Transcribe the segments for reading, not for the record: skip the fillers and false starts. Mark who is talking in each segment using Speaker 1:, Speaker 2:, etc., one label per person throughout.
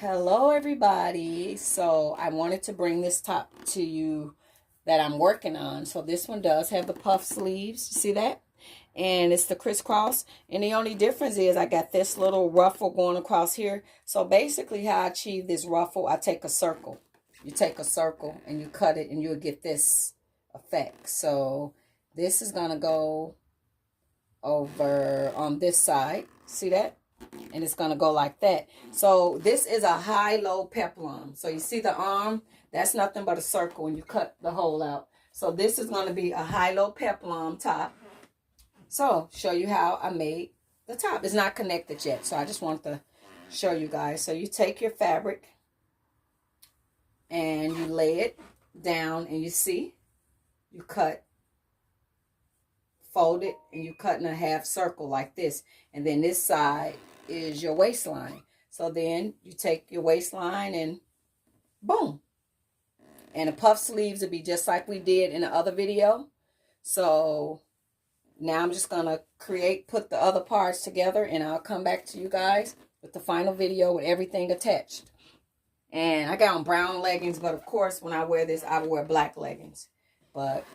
Speaker 1: Hello everybody. So I wanted to bring this top to you that I'm working on. So this one does have the puff sleeves. You see that? And it's the crisscross. And the only difference is I got this little ruffle going across here. So basically how I achieve this ruffle, I take a circle. You take a circle and you cut it and you'll get this effect. So this is going to go over on this side. See that? And it's going to go like that. So this is a high-low peplum. So you see the arm? That's nothing but a circle when you cut the hole out. So this is going to be a high-low peplum top. So show you how I made the top. It's not connected yet. So I just want to show you guys. So you take your fabric and you lay it down and you see, you cut, fold it, and you cut in a half circle like this. And then this side is your waistline. So then you take your waistline and boom. And the puff sleeves will be just like we did in the other video. So now I'm just going to put the other parts together, and I'll come back to you guys with the final video with everything attached. And I got on brown leggings, but of course when I wear this, I will wear black leggings. But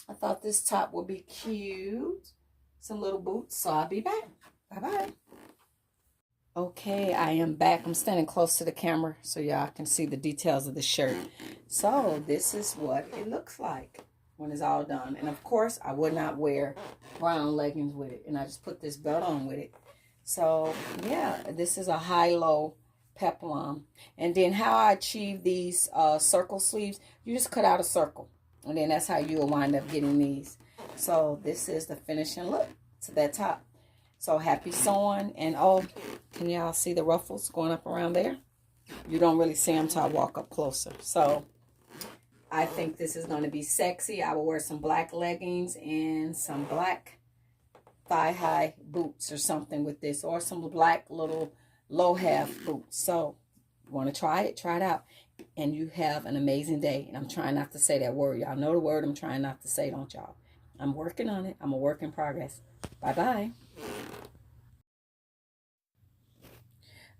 Speaker 1: I thought this top would be cute. Some little boots, so I'll be back. Bye-bye. Okay, I am back. I'm standing close to the camera so y'all can see the details of the shirt. So this is what it looks like when it's all done. And of course, I would not wear brown leggings with it. And I just put this belt on with it. So yeah, this is a high-low peplum. And then how I achieve these circle sleeves, you just cut out a circle. And then that's how you'll wind up getting these. So this is the finishing look to that top. So happy sewing. And oh, can y'all see the ruffles going up around there? You don't really see them until I walk up closer. So I think this is going to be sexy. I will wear some black leggings and some black thigh-high boots or something with this. Or some black little low-half boots. So you want to try it? Try it out. And you have an amazing day. And I'm trying not to say that word. Y'all know the word I'm trying not to say, don't y'all? I'm working on it. I'm a work in progress. Bye-bye.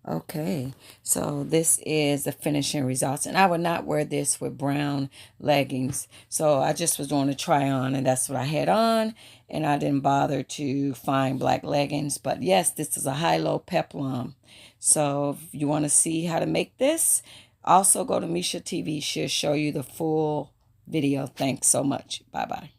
Speaker 1: Okay, so this is the finishing results. And I would not wear this with brown leggings. So I just was doing a try on, and that's what I had on. And I didn't bother to find black leggings. But yes, this is a high-low peplum. So if you want to see how to make this, also go to Misha TV. She'll show you the full video. Thanks so much. Bye-bye.